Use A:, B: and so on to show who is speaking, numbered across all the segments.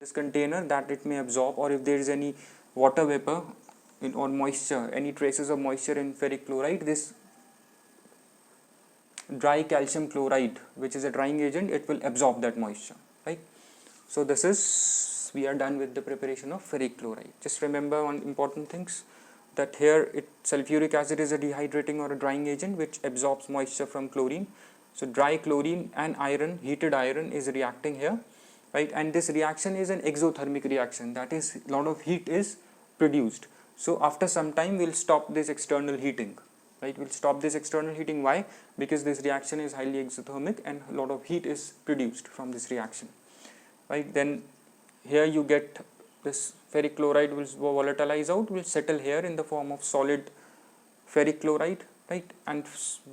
A: this container that it may absorb, or if there is any water vapor in or moisture, any traces of moisture in ferric chloride, this dry calcium chloride, which is a drying agent, it will absorb that moisture, right? So this is, we are done with the preparation of ferric chloride. Just remember one important things, that here sulfuric acid is a dehydrating or a drying agent which absorbs moisture from chlorine. So dry chlorine and iron, heated iron, is reacting here, right? And this reaction is an exothermic reaction, that is, a lot of heat is produced. So after some time we'll stop this external heating, right? We'll stop this external heating. Why? Because this reaction is highly exothermic and a lot of heat is produced from this reaction, right? Then here you get this ferric chloride will volatilize out, will settle here in the form of solid ferric chloride, right? And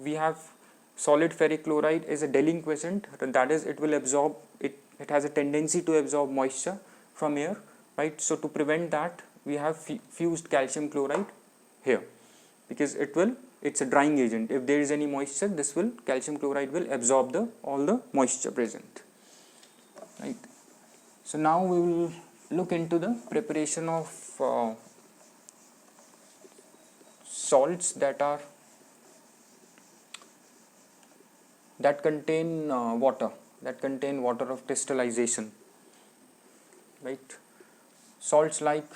A: we have solid ferric chloride is a delinquescent, that is, it will absorb, it has a tendency to absorb moisture from air, right? So to prevent that, we have fused calcium chloride here, because it's a drying agent. If there is any moisture, this will, calcium chloride will absorb all the moisture present, right? So now we will look into the preparation of salts that contain water, of crystallization, right? Salts like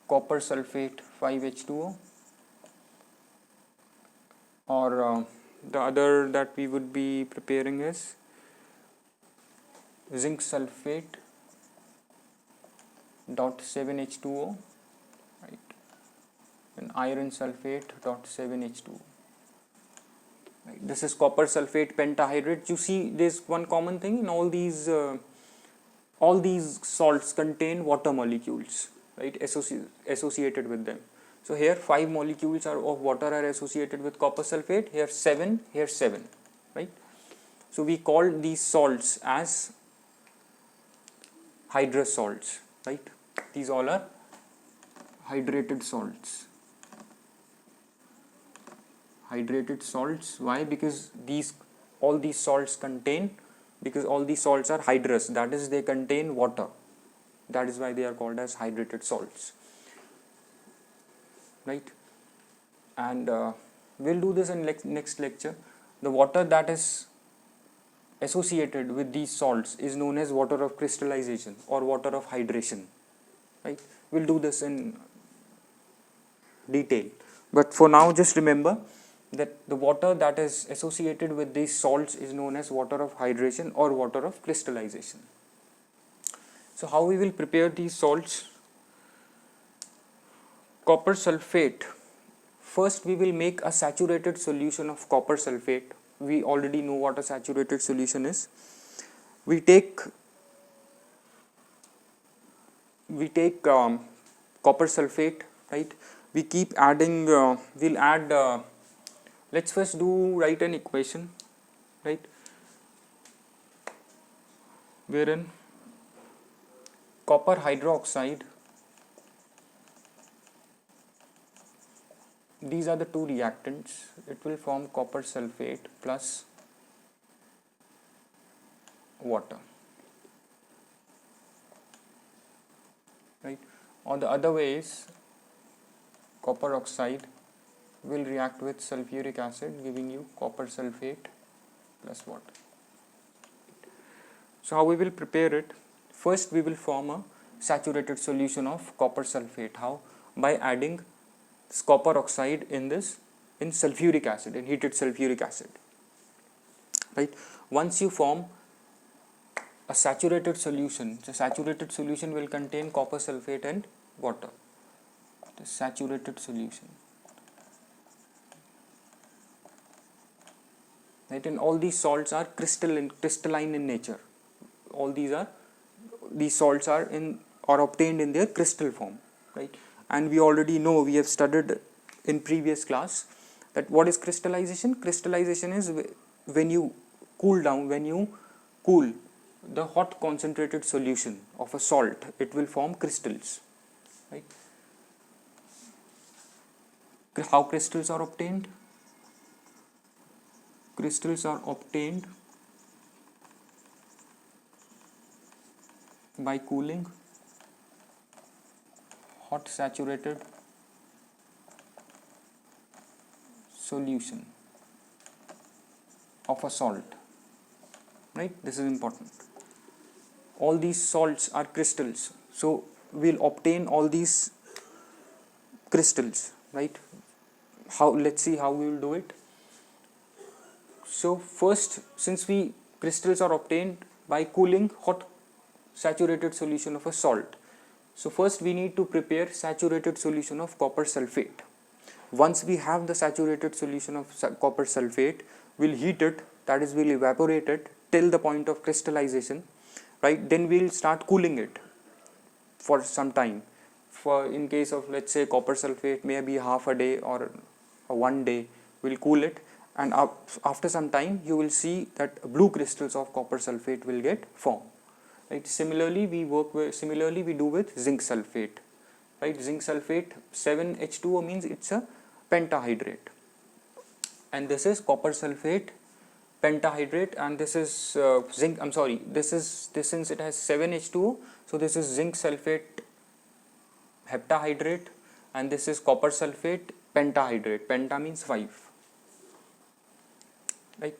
A: copper sulfate 5H2O, or the other that we would be preparing is zinc sulfate dot 7H2O, right, and iron sulfate dot 7H2O. Right. This is copper sulfate pentahydrate. You see, there's one common thing in all these salts contain water molecules, right, associated with them. So here 5 molecules of water are associated with copper sulfate. Here 7, here 7, right? So we call these salts as hydrous salts, right? These all are hydrated salts. Hydrated salts. Why? Because all these salts contain, because all these salts are hydrous, that is, they contain water. That is why they are called as hydrated salts, right? And we'll do this in next lecture. The water that is associated with these salts is known as water of crystallization or water of hydration, right? We'll do this in detail, but for now just remember that the water that is associated with these salts is known as water of hydration or water of crystallization. So how we will prepare these salts? Copper sulfate. First we will make a saturated solution of copper sulfate. We already know what a saturated solution is. We take copper sulfate, right? We keep adding, we'll add, let's first write an equation, right, wherein copper hydroxide, these are the two reactants, it will form copper sulfate plus water, right? Or the other way is copper oxide will react with sulfuric acid, giving you copper sulfate plus water. So how we will prepare it? First we will form a saturated solution of copper sulfate. How? By adding copper oxide in sulfuric acid, in heated sulfuric acid, right? Once you form a saturated solution, the saturated solution will contain copper sulfate and water. The saturated solution, right? And all these salts are crystalline in nature. All these salts are obtained in their crystal form, right? And we already know, we have studied in previous class, that what is crystallization? Crystallization is when you cool the hot concentrated solution of a salt, it will form crystals, right? How crystals are obtained? Crystals are obtained by cooling hot saturated solution of a salt, right? This is important. All these salts are crystals, so we'll obtain all these crystals, right? How, let's see how we will do it. So first, since we crystals are obtained by cooling hot saturated solution of a salt, so first we need to prepare saturated solution of copper sulfate. Once we have the saturated solution of copper sulfate, we'll heat it, that is, we'll evaporate it till the point of crystallization, right? Then we'll start cooling it for some time. For in case of, let's say, copper sulfate, maybe half a day or one day, we'll cool it, and after some time you will see that blue crystals of copper sulfate will get formed, right? Similarly we do with zinc sulfate, right? Zinc sulfate 7H2O means it's a pentahydrate, and this is copper sulfate pentahydrate, and this is zinc, I'm sorry, this since it has 7H2O, so this is zinc sulfate heptahydrate, and this is copper sulfate pentahydrate. Penta means 5, right?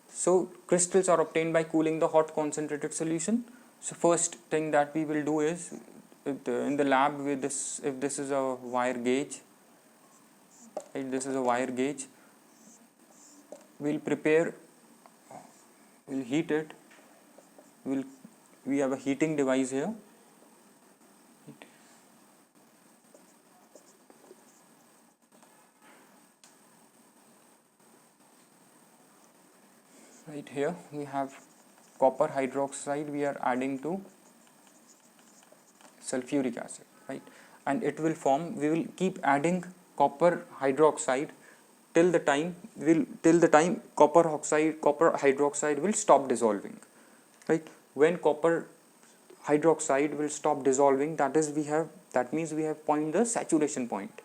A: So crystals are obtained by cooling the hot concentrated solution. So first thing that we will do is, in the lab with this, if this is a wire gauge, right, this is a wire gauge, we'll heat it, we have a heating device here, right? Here we have copper hydroxide, we are adding to sulfuric acid, right? And it will form, we will keep adding copper hydroxide till the time copper hydroxide will stop dissolving, right? When copper hydroxide will stop dissolving, that means we have point the saturation point.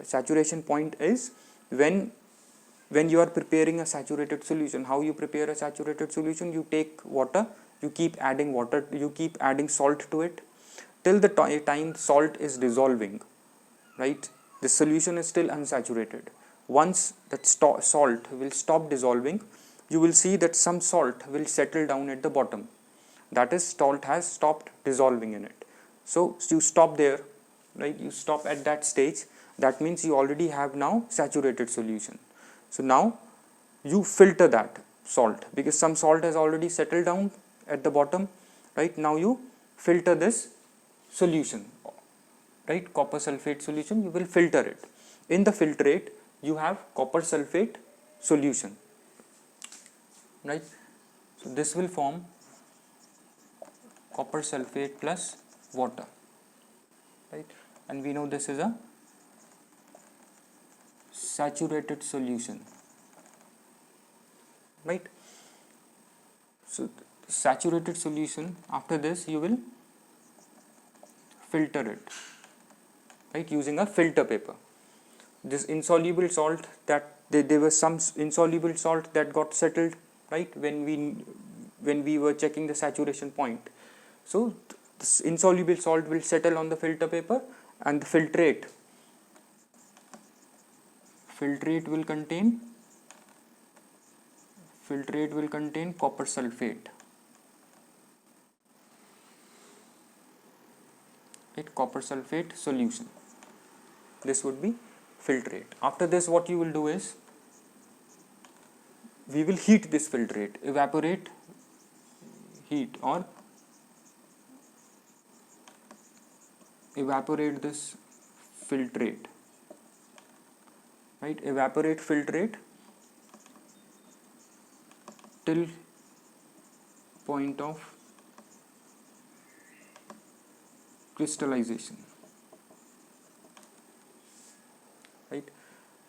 A: Saturation point is when you are preparing a saturated solution. How you prepare a saturated solution? You take water, you keep adding salt to it till the time salt is dissolving, right? The solution is still unsaturated. Once that salt will stop dissolving, you will see that some salt will settle down at the bottom, that is, salt has stopped dissolving in it. So you stop there, right? You stop at that stage, that means you already have now saturated solution. So now you filter that salt, because some salt has already settled down at the bottom, right? Now you filter this solution, right? Copper sulfate solution, you will filter it. In the filtrate you have copper sulfate solution, right? So this will form copper sulfate plus water, right? And we know this is a saturated solution, right? So saturated solution, after this you will filter it, right, using a filter paper. This insoluble salt, that there was some insoluble salt that got settled, right, when we were checking the saturation point. So this insoluble salt will settle on the filter paper, and the filtrate will contain copper sulfate, right? Copper sulfate solution, this would be filtrate. After this, what you will do is, we will heat this filtrate, heat evaporate this filtrate, right? Evaporate filtrate till point of crystallization, right?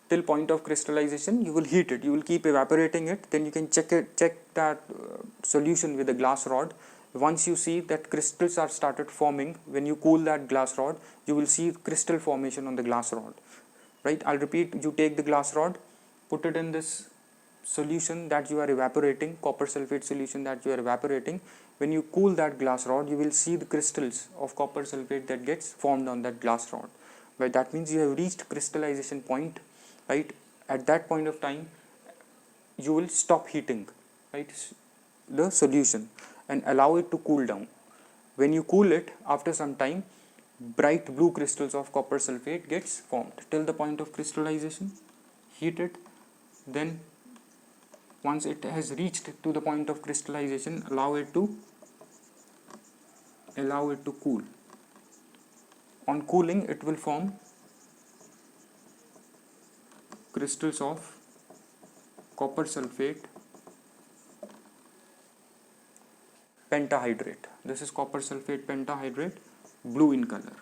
A: Till point of crystallization you will heat it, you will keep evaporating it, then you can check that solution with a glass rod. Once you see that crystals are started forming, when you cool that glass rod, you will see crystal formation on the glass rod, right? I'll repeat, you take the glass rod, put it in this solution that you are evaporating, copper sulfate solution that you are evaporating, when you cool that glass rod, you will see the crystals of copper sulfate that gets formed on that glass rod. But that means you have reached crystallization point, right? At that point of time, you will stop heating, right, the solution and allow it to cool down. When you cool it, after some time, bright blue crystals of copper sulfate gets formed till the point of crystallization. Heat it, then once it has reached to the point of crystallization, allow it to cool. On cooling, it will form crystals of copper sulfate pentahydrate. This is copper sulfate pentahydrate, blue in color.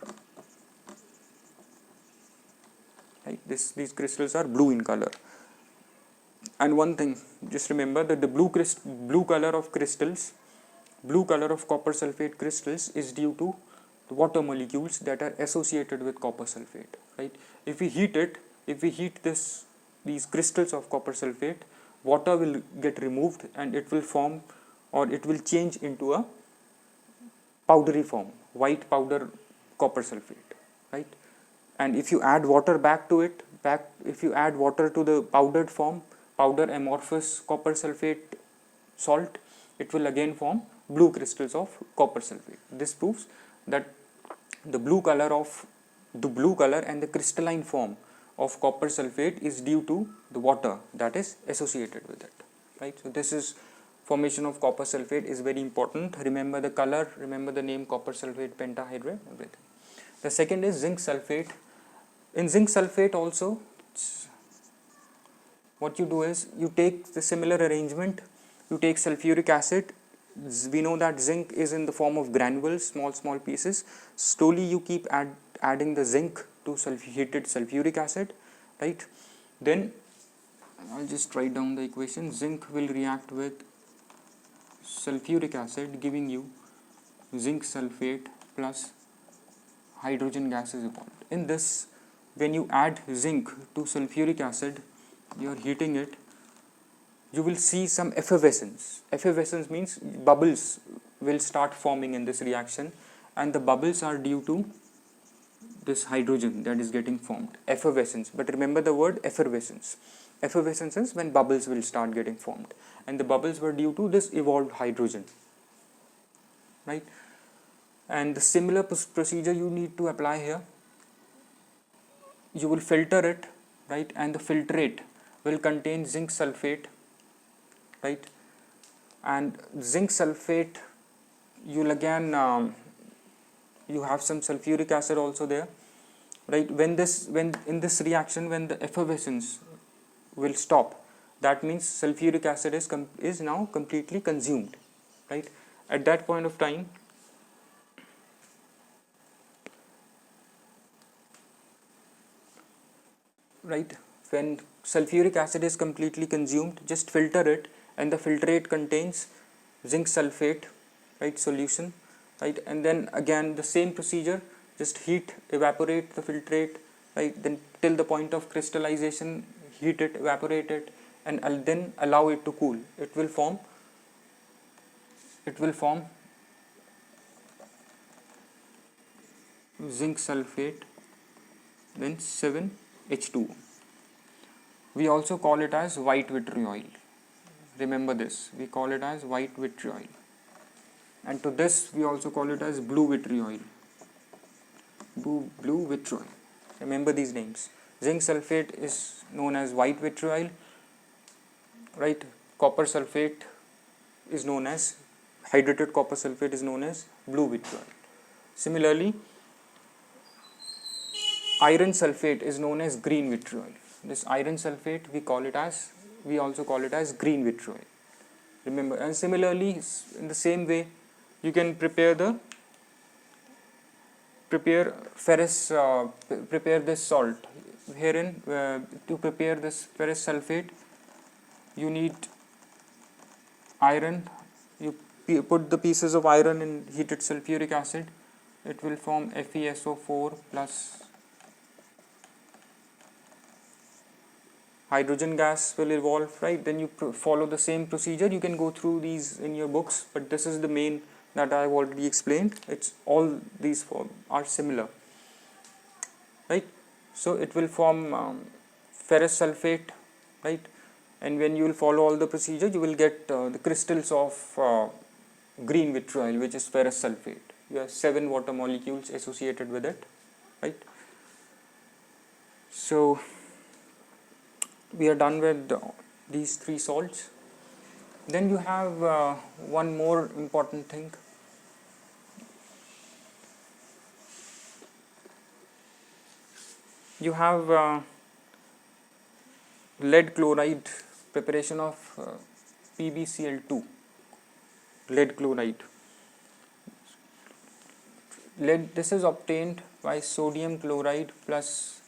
A: Right? These crystals are blue in color. And one thing, just remember that the blue color of copper sulfate crystals is due to the water molecules that are associated with copper sulfate. Right? If we heat these crystals of copper sulfate, water will get removed and it will form, or it will change into a powdery form, white powder copper sulfate, right? And if you add water if you add water to the powdered form, powder amorphous copper sulfate salt, it will again form blue crystals of copper sulfate. This proves that the blue color and the crystalline form of copper sulfate is due to the water that is associated with it, right? So this is formation of copper sulfate is very important. Remember the color, remember the name copper sulfate pentahydrate, everything. The second is zinc sulfate. In zinc sulfate also, what you do is you take the similar arrangement, you take sulfuric acid. We know that zinc is in the form of granules, small pieces. Slowly you keep adding the zinc to heated sulfuric acid, right? Then I'll just write down the equation. Zinc will react with sulfuric acid, giving you zinc sulfate plus hydrogen gas is evolved. In this, when you add zinc to sulfuric acid, you are heating it, you will see some effervescence. Effervescence means bubbles will start forming in this reaction, and the bubbles are due to this hydrogen that is getting formed. Effervescence. But remember the word effervescence. Effervescence is when bubbles will start getting formed, and the bubbles were due to this evolved hydrogen, right? And the similar procedure you need to apply here. You will filter it, right, and the filtrate will contain zinc sulfate, right? And zinc sulfate, you'll again you have some sulfuric acid also there, right? When in this reaction, when the effervescence will stop, that means sulfuric acid is now completely consumed, right? At that point of time, right, when sulfuric acid is completely consumed, just filter it, and the filtrate contains zinc sulfate, right, solution, right? And then again the same procedure, just heat, evaporate the filtrate, right, then till the point of crystallization, heat it, evaporate it, and then allow it to cool. It will form zinc sulfate, then 7H2. We also call it as white vitriol. Remember this, we call it as white vitriol. And to this we also call it as blue vitriol. Blue vitriol. Remember these names. Zinc sulfate is known as white vitriol, right? Copper sulfate is known as, hydrated copper sulfate is known as blue vitriol. Similarly, iron sulfate is known as green vitriol. This iron sulfate we also call it as green vitriol. Remember, and similarly, in the same way, you can prepare this salt. Herein, to prepare this ferrous sulfate, you need iron. You put the pieces of iron in heated sulfuric acid. It will form FeSO4 plus hydrogen gas will evolve, right? Then you follow the same procedure. You can go through these in your books, but this is the main that I have already explained. It's all these are similar, right? So it will form ferrous sulfate, right? And when you will follow all the procedure, you will get the crystals of green vitriol, which is ferrous sulfate. You have 7 water molecules associated with it, right? So we are done with these 3 salts. Then you have one more important thing. You have lead chloride, preparation of PbCl2, lead chloride. Lead, this is obtained by sodium chloride plus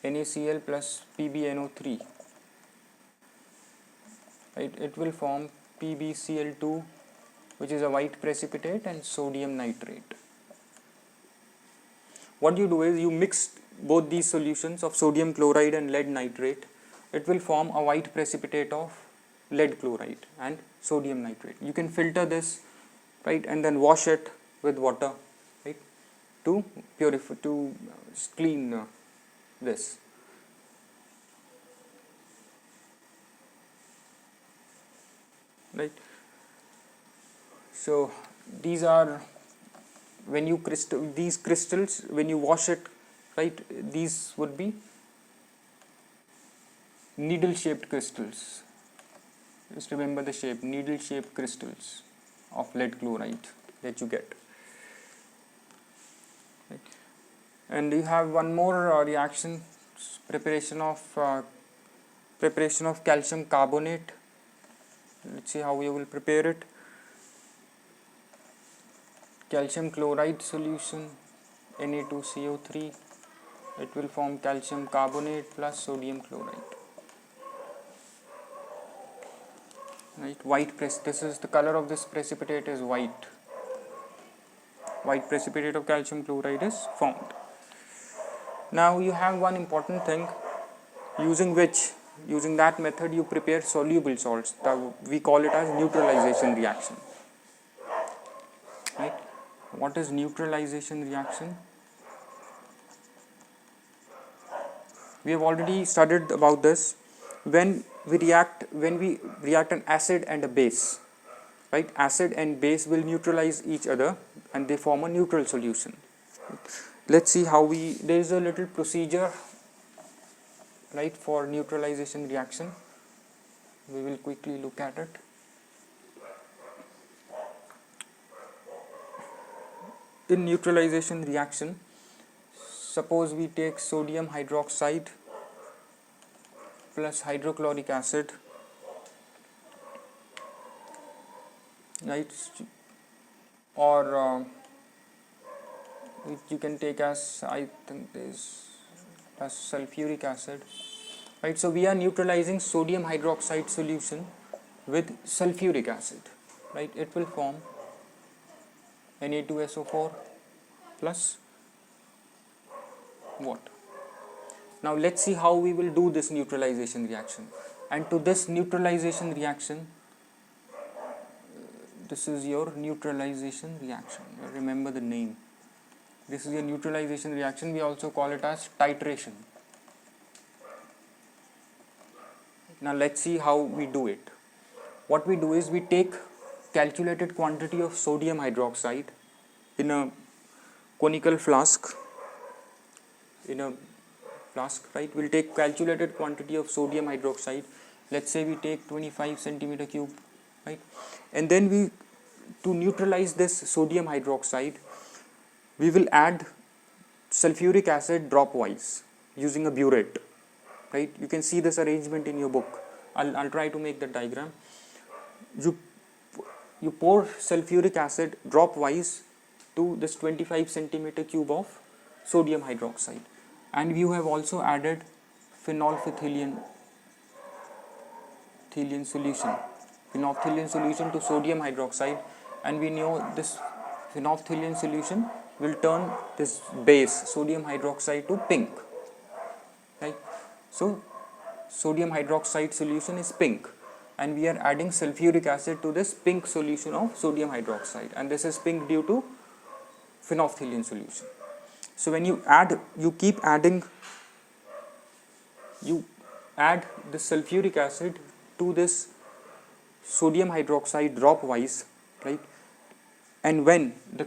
A: NaCl plus PbNO3. Right, it will form PbCl2, which is a white precipitate, and sodium nitrate. What you do is you mix both these solutions of sodium chloride and lead nitrate. It will form a white precipitate of lead chloride and sodium nitrate. You can filter this, right, and then wash it with water, right, to purify, to clean this. Right. So these are, when you these crystals, when you wash it, right, these would be needle shaped crystals. Just remember the shape, needle shaped crystals of lead chloride that you get. Right. And you have one more reaction, preparation of calcium carbonate. Let's see how you will prepare it. Calcium chloride solution, Na2CO3, it will form calcium carbonate plus sodium chloride. Right, white this is the color of this precipitate is white. White precipitate of calcium chloride is formed. Now you have one important thing, using that method you prepare soluble salts. We call it as neutralization reaction. Right? What is neutralization reaction? We have already studied about this. When we react an acid and a base, right? Acid and base will neutralize each other and they form a neutral solution. Let's see how there is a little procedure, right, for neutralization reaction. We will quickly look at it. In neutralization reaction, suppose we take sodium hydroxide plus hydrochloric acid, right, or you can take as, I think this as sulfuric acid, right. So we are neutralizing sodium hydroxide solution with sulfuric acid, right. It will form Na2SO4 plus water. Now let's see how we will do this neutralization reaction. And to this neutralization reaction, this is your neutralization reaction. Remember the name. This is your neutralization reaction. We also call it as titration. Now let's see how we do it. What we do is we take calculated quantity of sodium hydroxide in a conical flask. Right? We'll take calculated quantity of sodium hydroxide. Let's say we take 25 centimeter cube, right? And then to neutralize this sodium hydroxide, we will add sulfuric acid dropwise using a burette, right? You can see this arrangement in your book. I'll try to make the diagram. You pour sulfuric acid dropwise to this 25 centimeter cube of sodium hydroxide, and you have also added phenolphthalein solution to sodium hydroxide, and we know this phenolphthalein solution will turn this base sodium hydroxide to pink, right? So sodium hydroxide solution is pink, and we are adding sulfuric acid to this pink solution of sodium hydroxide, and this is pink due to phenolphthalein solution. So when you add, you add the sulfuric acid to this sodium hydroxide dropwise, right? And when the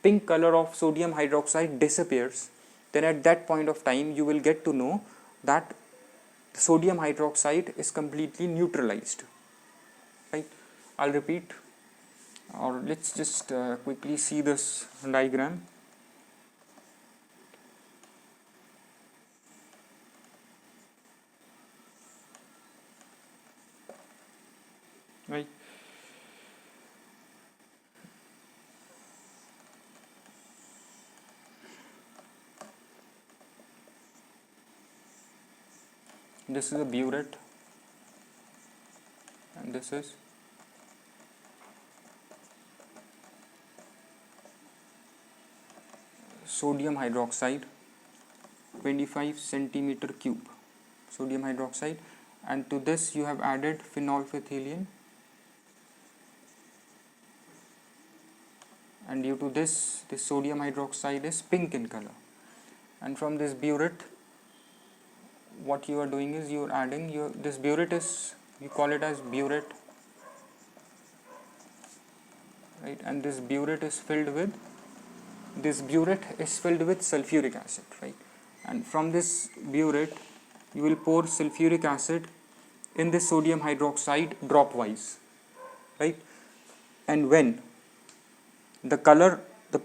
A: pink color of sodium hydroxide disappears, then at that point of time you will get to know that sodium hydroxide is completely neutralized, right? I'll repeat, or let's just quickly see this diagram. Right. This is a burette, and this is sodium hydroxide, 25 centimeter cube sodium hydroxide, and to this you have added phenolphthalein, and due to this sodium hydroxide is pink in color. And from this burette, what you are doing is you are adding this burette is, you call it as burette, right? And this burette is filled with sulfuric acid, right? And from this burette you will pour sulfuric acid in this sodium hydroxide dropwise, right? And when the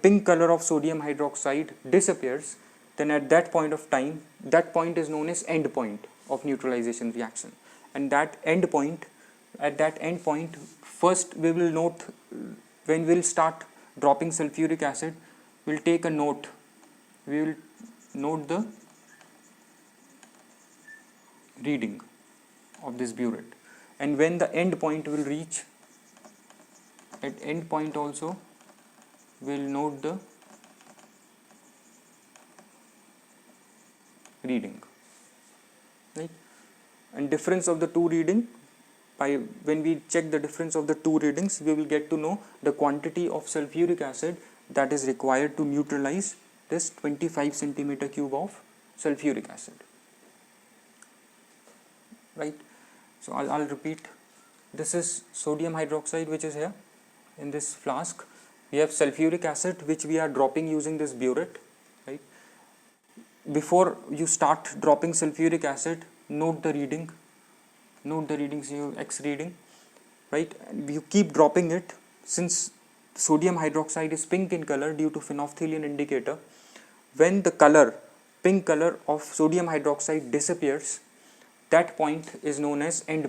A: pink color of sodium hydroxide disappears, then at that point of time, that point is known as end point of neutralization reaction. And at that end point, first we will note, when we will start dropping sulfuric acid, we will take a note. We will note the reading of this burette. And when the end point will reach, at end point also we will note the reading, right? And difference of the two reading, when we check the difference of the two readings, we will get to know the quantity of sulfuric acid that is required to neutralize this 25 centimeter cube of sulfuric acid, right? So I'll repeat. This is sodium hydroxide, which is here in this flask. We have sulfuric acid, which we are dropping using this burette, right? Before you start dropping sulfuric acid, note the readings, X reading, right? You keep dropping it. Since sodium hydroxide is pink in color due to phenolphthalein indicator, when the pink color of sodium hydroxide disappears, that point is known as end